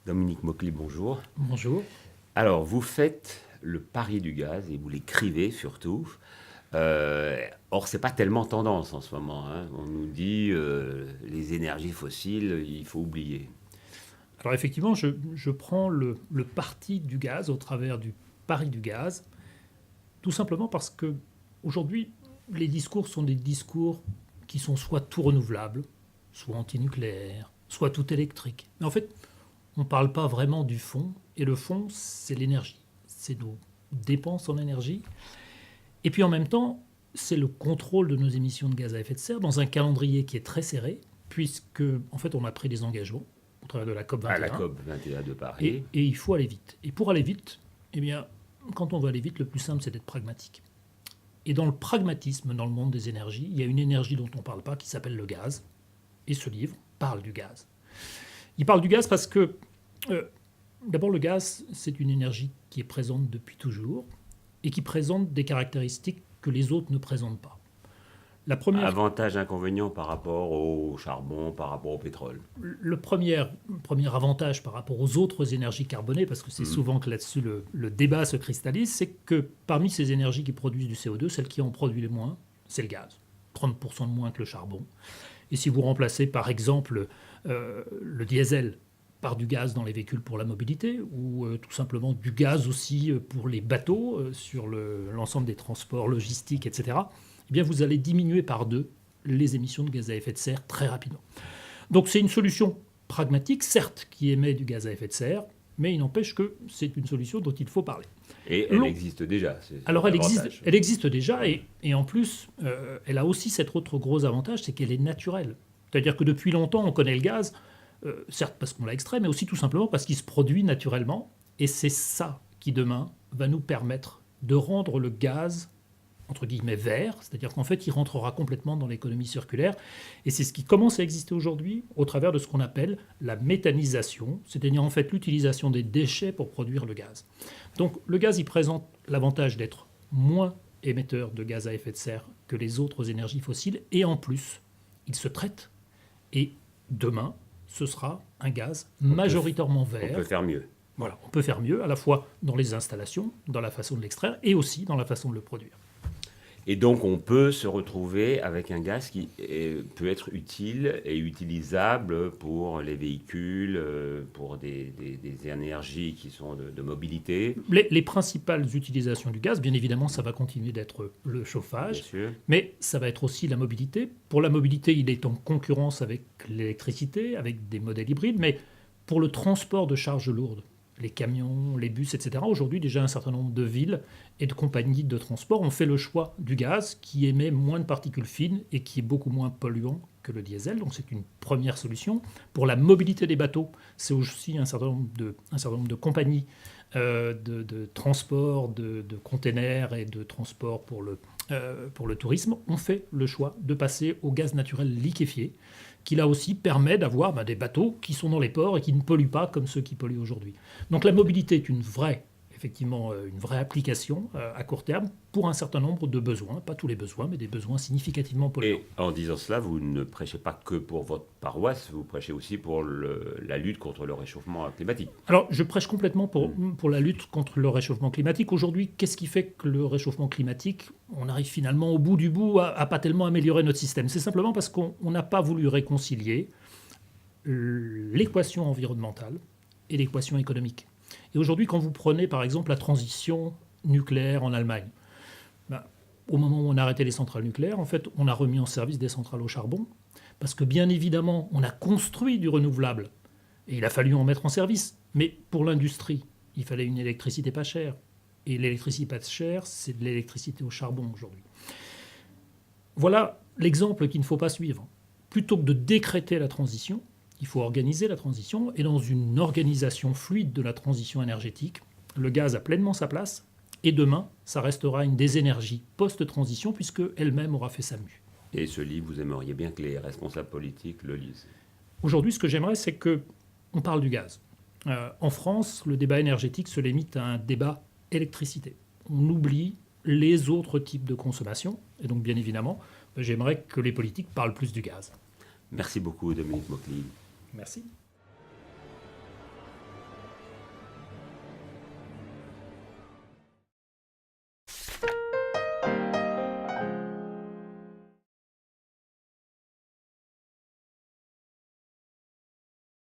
Dominique Maucly, bonjour. Bonjour. Alors, vous faites le pari du gaz et vous l'écrivez surtout. Or, c'est pas tellement tendance en ce moment, hein. On nous dit les énergies fossiles, il faut oublier. Alors effectivement, je prends le parti du gaz au travers du pari du gaz, tout simplement parce que aujourd'hui, les discours sont des discours qui sont soit tout renouvelables, soit antinucléaires, soit tout électrique. Mais en fait, on ne parle pas vraiment du fond, et le fond, c'est l'énergie. C'est nos dépenses en énergie. Et puis en même temps, c'est le contrôle de nos émissions de gaz à effet de serre dans un calendrier qui est très serré, puisque en fait on a pris des engagements au travers de la COP À 21. la COP 21 de Et, Paris. et il faut aller vite. Et pour aller vite, eh bien, quand on veut aller vite, le plus simple, c'est d'être pragmatique. Et dans le pragmatisme, dans le monde des énergies, il y a une énergie dont on ne parle pas qui s'appelle le gaz. Et ce livre parle du gaz. Il parle du gaz parce que, d'abord, le gaz, c'est une énergie qui est présente depuis toujours et qui présente des caractéristiques que les autres ne présentent pas. La première, Avantages, inconvénients par rapport au charbon, par rapport au pétrole. le premier avantage par rapport aux autres énergies carbonées, parce que c'est souvent que là-dessus le débat se cristallise, c'est que parmi ces énergies qui produisent du CO2, celle qui en produit le moins, c'est le gaz. 30% de moins que le charbon. Et si vous remplacez par exemple le diesel par du gaz dans les véhicules pour la mobilité, ou tout simplement du gaz aussi pour les bateaux, sur l'ensemble des transports logistiques, etc., eh bien vous allez diminuer par 2 les émissions de gaz à effet de serre très rapidement. Donc c'est une solution pragmatique, certes, qui émet du gaz à effet de serre, mais il n'empêche que c'est une solution dont il faut parler. Et elle existe déjà. Alors l'avantage. elle existe déjà, et en plus, elle a aussi cet autre gros avantage, c'est qu'elle est naturelle. C'est-à-dire que depuis longtemps, on connaît le gaz, certes parce qu'on l'a extrait, mais aussi tout simplement parce qu'il se produit naturellement, et c'est ça qui demain va nous permettre de rendre le gaz entre guillemets vert, c'est-à-dire qu'en fait il rentrera complètement dans l'économie circulaire, et c'est ce qui commence à exister aujourd'hui au travers de ce qu'on appelle la méthanisation, c'est-à-dire en fait l'utilisation des déchets pour produire le gaz. Donc le gaz il présente l'avantage d'être moins émetteur de gaz à effet de serre que les autres énergies fossiles, et en plus il se traite, et demain ce sera un gaz majoritairement On vert. peut faire mieux. Voilà, on peut faire mieux à la fois dans les installations, dans la façon de l'extraire, et aussi dans la façon de le produire. Et donc, on peut se retrouver avec un gaz qui peut être utile et utilisable pour les véhicules, pour des énergies qui sont de mobilité, Les principales utilisations du gaz, bien évidemment, ça va continuer d'être le bien chauffage, sûr. mais ça va être aussi la mobilité. Pour la mobilité, il est en concurrence avec l'électricité, avec des modèles hybrides, mais pour le transport de charges lourdes, les camions, les bus, etc., aujourd'hui, déjà un certain nombre de villes et de compagnies de transport ont fait le choix du gaz qui émet moins de particules fines et qui est beaucoup moins polluant que le diesel. Donc c'est une première solution. Pour la mobilité des bateaux, c'est aussi un certain nombre de compagnies de transport, de containers et de transport pour le tourisme ont fait le choix de passer au gaz naturel liquéfié, qui là aussi permet d'avoir des bateaux qui sont dans les ports et qui ne polluent pas comme ceux qui polluent aujourd'hui. Donc la mobilité est effectivement une vraie application à court terme pour un certain nombre de besoins, pas tous les besoins, mais des besoins significativement polluants. Et en disant cela, vous ne prêchez pas que pour votre paroisse, vous prêchez aussi pour la lutte contre le réchauffement climatique. Alors, je prêche complètement pour la lutte contre le réchauffement climatique. Aujourd'hui, qu'est-ce qui fait que le réchauffement climatique, on arrive finalement au bout du bout à pas tellement améliorer notre système? C'est simplement parce qu'on n'a pas voulu réconcilier l'équation environnementale et l'équation économique. Et aujourd'hui, quand vous prenez par exemple la transition nucléaire en Allemagne, au moment où on a arrêté les centrales nucléaires, en fait, on a remis en service des centrales au charbon, parce que bien évidemment, on a construit du renouvelable, et il a fallu en mettre en service. Mais pour l'industrie, il fallait une électricité pas chère. Et l'électricité pas chère, c'est de l'électricité au charbon aujourd'hui. Voilà l'exemple qu'il ne faut pas suivre. Plutôt que de décréter la transition, il faut organiser la transition, et dans une organisation fluide de la transition énergétique, le gaz a pleinement sa place, et demain, ça restera une des énergies post-transition, puisque elle-même aura fait sa mue. Et ce livre, vous aimeriez bien que les responsables politiques le lisent. Aujourd'hui, ce que j'aimerais, c'est qu'on parle du gaz. En France, le débat énergétique se limite à un débat électricité. On oublie les autres types de consommation, et donc bien évidemment, j'aimerais que les politiques parlent plus du gaz. Merci beaucoup, Dominique Maucly. Merci.